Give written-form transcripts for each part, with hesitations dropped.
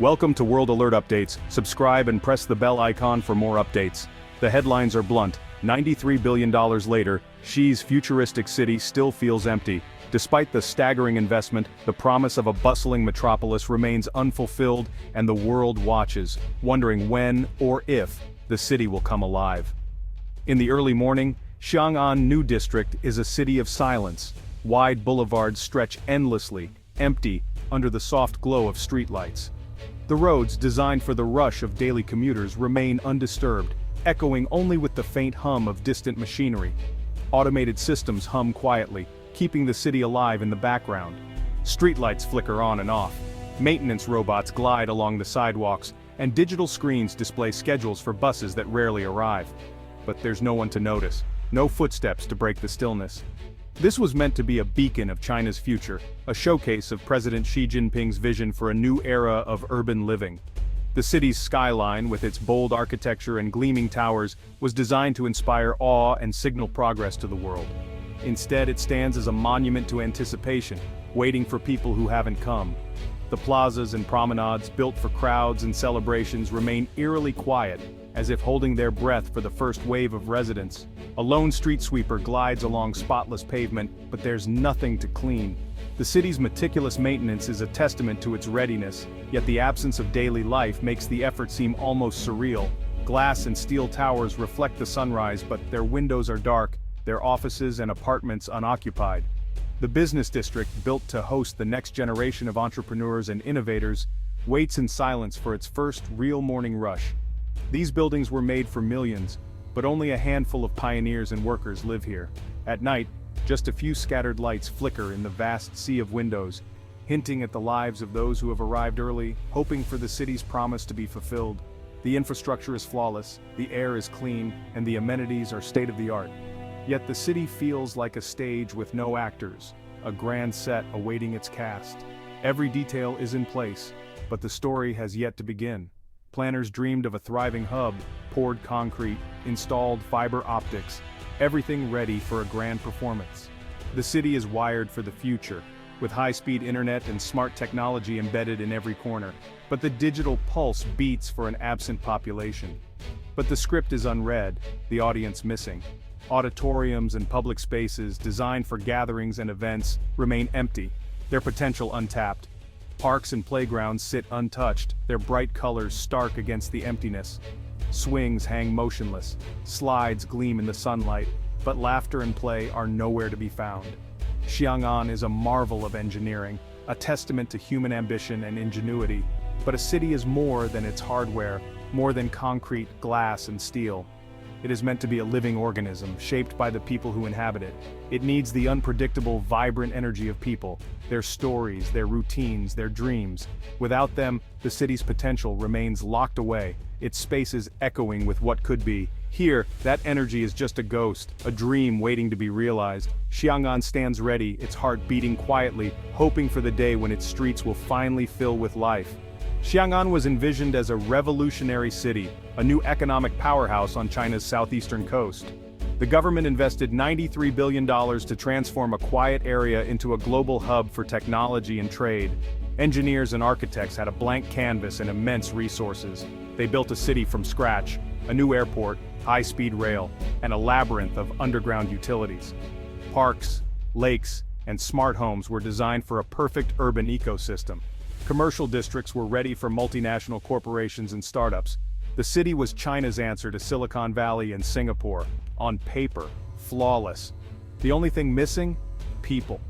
Welcome to World Alert Updates. Subscribe and press the bell icon for more updates. The headlines are blunt. $93 billion later, Xi's futuristic city still feels empty. Despite the staggering investment, the promise of a bustling metropolis remains unfulfilled, and the world watches, wondering when, or if, the city will come alive. In the early morning, Xiong'an New District is a city of silence. Wide boulevards stretch endlessly, empty, under the soft glow of streetlights. The roads, designed for the rush of daily commuters, remain undisturbed, echoing only with the faint hum of distant machinery. Automated systems hum quietly, keeping the city alive in the background. Streetlights flicker on and off. Maintenance robots glide along the sidewalks, and digital screens display schedules for buses that rarely arrive. But there's no one to notice, no footsteps to break the stillness. This was meant to be a beacon of China's future, a showcase of President Xi Jinping's vision for a new era of urban living. The city's skyline, with its bold architecture and gleaming towers, was designed to inspire awe and signal progress to the world. Instead, it stands as a monument to anticipation, waiting for people who haven't come. The plazas and promenades, built for crowds and celebrations, remain eerily quiet, as if holding their breath for the first wave of residents. A lone street sweeper glides along spotless pavement, but there's nothing to clean. The city's meticulous maintenance is a testament to its readiness, yet the absence of daily life makes the effort seem almost surreal. Glass and steel towers reflect the sunrise, but their windows are dark, their offices and apartments unoccupied. The business district, built to host the next generation of entrepreneurs and innovators, waits in silence for its first real morning rush. These buildings were made for millions, but only a handful of pioneers and workers live here. At night, just a few scattered lights flicker in the vast sea of windows, hinting at the lives of those who have arrived early, hoping for the city's promise to be fulfilled. The infrastructure is flawless, the air is clean, and the amenities are state-of-the-art. Yet the city feels like a stage with no actors, a grand set awaiting its cast. Every detail is in place, but the story has yet to begin. Planners dreamed of a thriving hub, poured concrete, installed fiber optics, everything ready for a grand performance. The city is wired for the future, with high-speed internet and smart technology embedded in every corner. But the digital pulse beats for an absent population. But the script is unread, the audience missing. Auditoriums and public spaces, designed for gatherings and events, remain empty, their potential untapped. Parks and playgrounds sit untouched, their bright colors stark against the emptiness. Swings hang motionless, slides gleam in the sunlight, but laughter and play are nowhere to be found. Xiong'an is a marvel of engineering, a testament to human ambition and ingenuity. But a city is more than its hardware, more than concrete, glass, and steel. It is meant to be a living organism, shaped by the people who inhabit it. It needs the unpredictable, vibrant energy of people, their stories, their routines, their dreams. Without them, the city's potential remains locked away, its spaces echoing with what could be. Here, that energy is just a ghost, a dream waiting to be realized. Xiong'an stands ready, its heart beating quietly, hoping for the day when its streets will finally fill with life. Xiong'an was envisioned as a revolutionary city, a new economic powerhouse on China's southeastern coast. The government invested $93 billion to transform a quiet area into a global hub for technology and trade. Engineers and architects had a blank canvas and immense resources. They built a city from scratch, a new airport, high-speed rail, and a labyrinth of underground utilities. Parks, lakes, and smart homes were designed for a perfect urban ecosystem. Commercial districts were ready for multinational corporations and startups. The city was China's answer to Silicon Valley and Singapore. On paper, flawless. The only thing missing? People.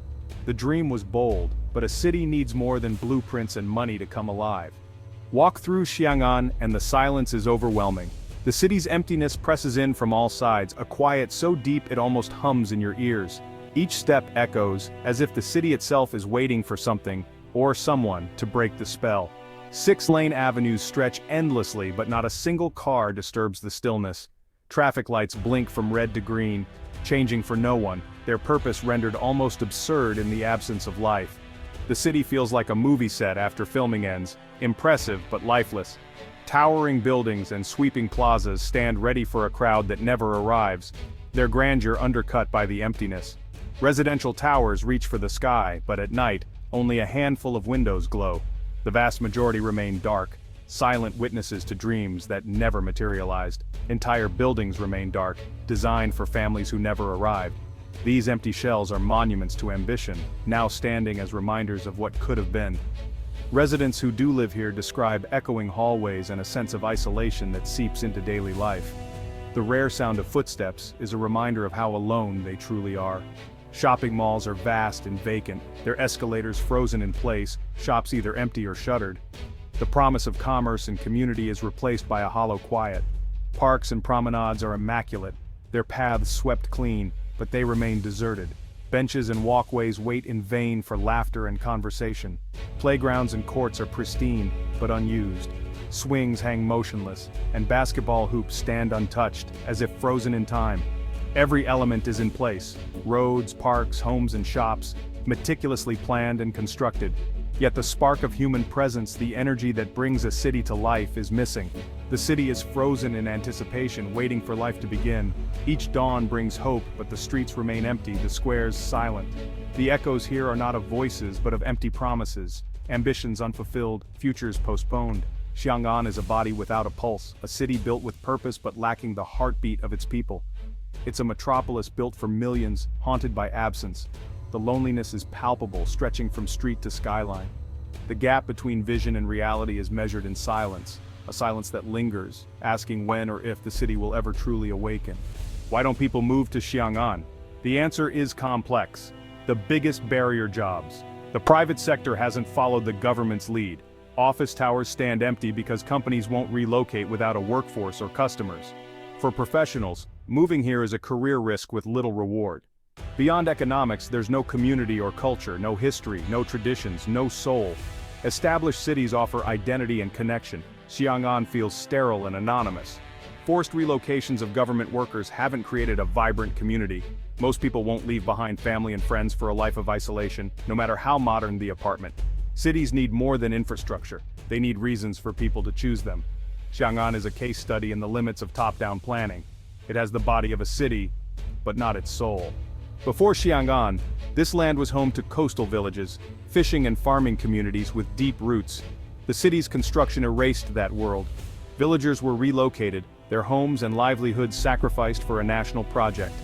The dream was bold, but a city needs more than blueprints and money to come alive. Walk through Xiong'an and the silence is overwhelming. The city's emptiness presses in from all sides, a quiet so deep it almost hums in your ears. Each step echoes, as if the city itself is waiting for something, or someone, to break the spell. 6-lane avenues stretch endlessly, but not a single car disturbs the stillness. Traffic lights blink from red to green, changing for no one, their purpose rendered almost absurd in the absence of life. The city feels like a movie set after filming ends, impressive but lifeless. Towering buildings and sweeping plazas stand ready for a crowd that never arrives, their grandeur undercut by the emptiness. Residential towers reach for the sky, but at night, only a handful of windows glow. The vast majority remain dark, silent witnesses to dreams that never materialized. Entire buildings remain dark, designed for families who never arrived. These empty shells are monuments to ambition, now standing as reminders of what could have been. Residents who do live here describe echoing hallways and a sense of isolation that seeps into daily life. The rare sound of footsteps is a reminder of how alone they truly are. Shopping malls are vast and vacant, their escalators frozen in place, shops either empty or shuttered. The promise of commerce and community is replaced by a hollow quiet. Parks and promenades are immaculate, their paths swept clean, but they remain deserted. Benches and walkways wait in vain for laughter and conversation. Playgrounds and courts are pristine, but unused. Swings hang motionless, and basketball hoops stand untouched, as if frozen in time. Every element is in place: roads, parks, homes and shops, meticulously planned and constructed. Yet the spark of human presence, the energy that brings a city to life, is missing. The city is frozen in anticipation, waiting for life to begin. Each dawn brings hope, but the streets remain empty, the squares silent. The echoes here are not of voices, but of empty promises, ambitions unfulfilled, futures postponed. Xiong'an is a body without a pulse, a city built with purpose but lacking the heartbeat of its people. It's a metropolis built for millions, haunted by absence. The loneliness is palpable, stretching from street to skyline. The gap between vision and reality is measured in silence, a silence that lingers, asking when or if the city will ever truly awaken. Why don't people move to Xiong'an? The answer is complex. The biggest barrier: jobs. The private sector hasn't followed the government's lead. Office towers stand empty because companies won't relocate without a workforce or customers. For professionals, moving here is a career risk with little reward. Beyond economics, there's no community or culture, no history, no traditions, no soul. Established cities offer identity and connection. Xiong'an feels sterile and anonymous. Forced relocations of government workers haven't created a vibrant community. Most people won't leave behind family and friends for a life of isolation, no matter how modern the apartment. Cities need more than infrastructure. They need reasons for people to choose them. Xiong'an is a case study in the limits of top-down planning. It has the body of a city, but not its soul. Before Xiong'an, this land was home to coastal villages, fishing and farming communities with deep roots. The city's construction erased that world. Villagers were relocated, their homes and livelihoods sacrificed for a national project.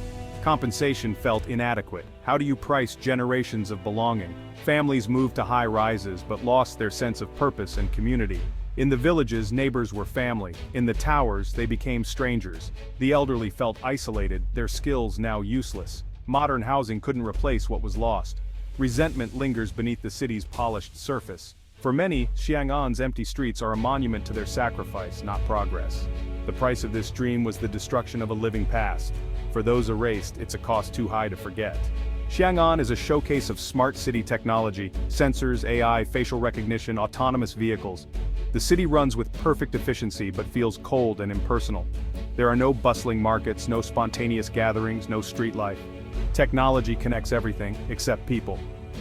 Compensation felt inadequate. How do you price generations of belonging? Families moved to high rises but lost their sense of purpose and community. In the villages, neighbors were family. In the towers, they became strangers. The elderly felt isolated, their skills now useless. Modern housing couldn't replace what was lost. Resentment lingers beneath the city's polished surface. For many, Xiong'an's empty streets are a monument to their sacrifice, not progress. The price of this dream was the destruction of a living past. For those erased, it's a cost too high to forget. Xiong'an is a showcase of smart city technology: sensors, AI, facial recognition, autonomous vehicles. The city runs with perfect efficiency but feels cold and impersonal. There are no bustling markets, no spontaneous gatherings, no street life. Technology connects everything, except people.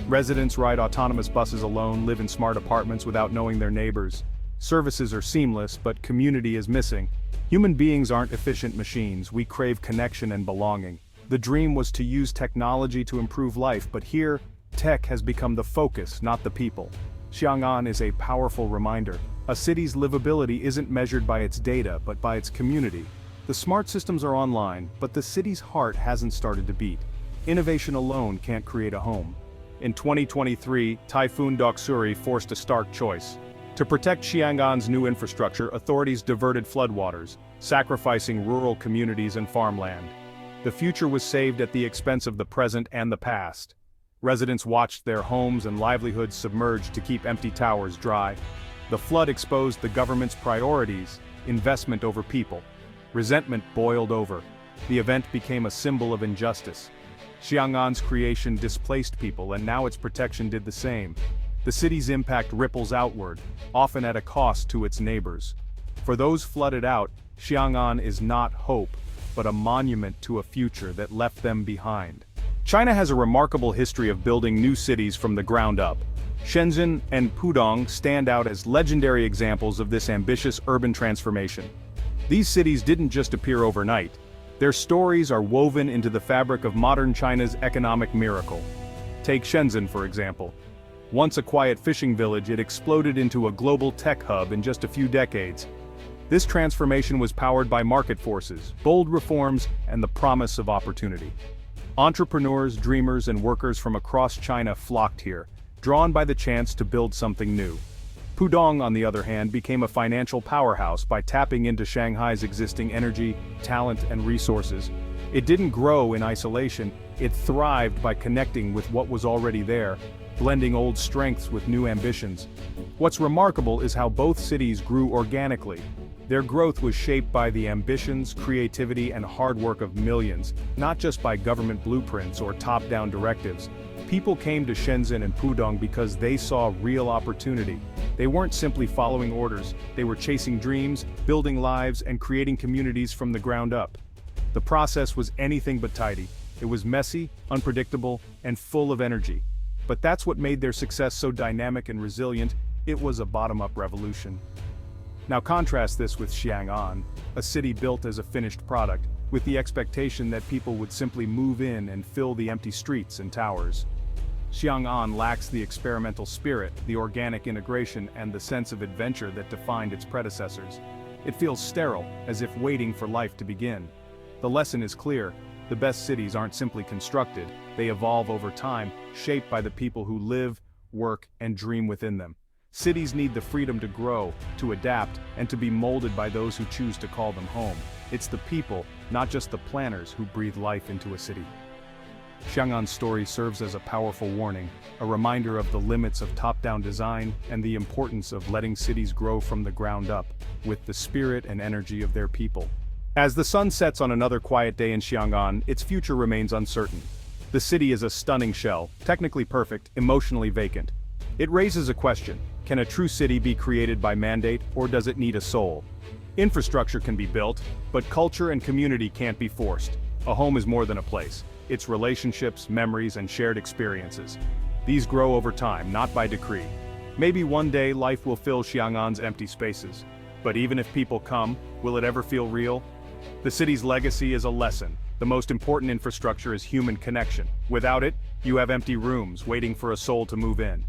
Residents ride autonomous buses alone, live in smart apartments without knowing their neighbors. Services are seamless, but community is missing. Human beings aren't efficient machines, we crave connection and belonging. The dream was to use technology to improve life, but here, tech has become the focus, not the people. Xiong'an is a powerful reminder. A city's livability isn't measured by its data, but by its community. The smart systems are online, but the city's heart hasn't started to beat. Innovation alone can't create a home. In 2023, Typhoon Doksuri forced a stark choice. To protect Xiong'an's new infrastructure, authorities diverted floodwaters, sacrificing rural communities and farmland. The future was saved at the expense of the present and the past. Residents watched their homes and livelihoods submerged to keep empty towers dry. The flood exposed the government's priorities: investment over people. Resentment boiled over. The event became a symbol of injustice. Xiong'an's creation displaced people, and now its protection did the same. The city's impact ripples outward, often at a cost to its neighbors. For those flooded out, Xiong'an is not hope, but a monument to a future that left them behind. China has a remarkable history of building new cities from the ground up. Shenzhen and Pudong stand out as legendary examples of this ambitious urban transformation. These cities didn't just appear overnight. Their stories are woven into the fabric of modern China's economic miracle. Take Shenzhen, for example. Once a quiet fishing village, it exploded into a global tech hub in just a few decades. This transformation was powered by market forces, bold reforms, and the promise of opportunity. Entrepreneurs, dreamers, and workers from across China flocked here, drawn by the chance to build something new. Pudong, on the other hand, became a financial powerhouse by tapping into Shanghai's existing energy, talent, and resources. It didn't grow in isolation, it thrived by connecting with what was already there, blending old strengths with new ambitions. What's remarkable is how both cities grew organically. Their growth was shaped by the ambitions, creativity, and hard work of millions, not just by government blueprints or top-down directives. People came to Shenzhen and Pudong because they saw real opportunity. They weren't simply following orders, they were chasing dreams, building lives, and creating communities from the ground up. The process was anything but tidy. It was messy, unpredictable, and full of energy. But that's what made their success so dynamic and resilient. It was a bottom-up revolution. Now contrast this with Xiong'an, a city built as a finished product, with the expectation that people would simply move in and fill the empty streets and towers. Xiong'an lacks the experimental spirit, the organic integration, and the sense of adventure that defined its predecessors. It feels sterile, as if waiting for life to begin. The lesson is clear: the best cities aren't simply constructed, they evolve over time, shaped by the people who live, work, and dream within them. Cities need the freedom to grow, to adapt, and to be molded by those who choose to call them home. It's the people, not just the planners, who breathe life into a city. Xiong'an's story serves as a powerful warning, a reminder of the limits of top-down design and the importance of letting cities grow from the ground up, with the spirit and energy of their people. As the sun sets on another quiet day in Xiong'an, its future remains uncertain. The city is a stunning shell, technically perfect, emotionally vacant. It raises a question: can a true city be created by mandate, or does it need a soul? Infrastructure can be built, but culture and community can't be forced. A home is more than a place. It's relationships, memories, and shared experiences. These grow over time, not by decree. Maybe one day life will fill Xiong'an's empty spaces. But even if people come, will it ever feel real? The city's legacy is a lesson. The most important infrastructure is human connection. Without it, you have empty rooms waiting for a soul to move in.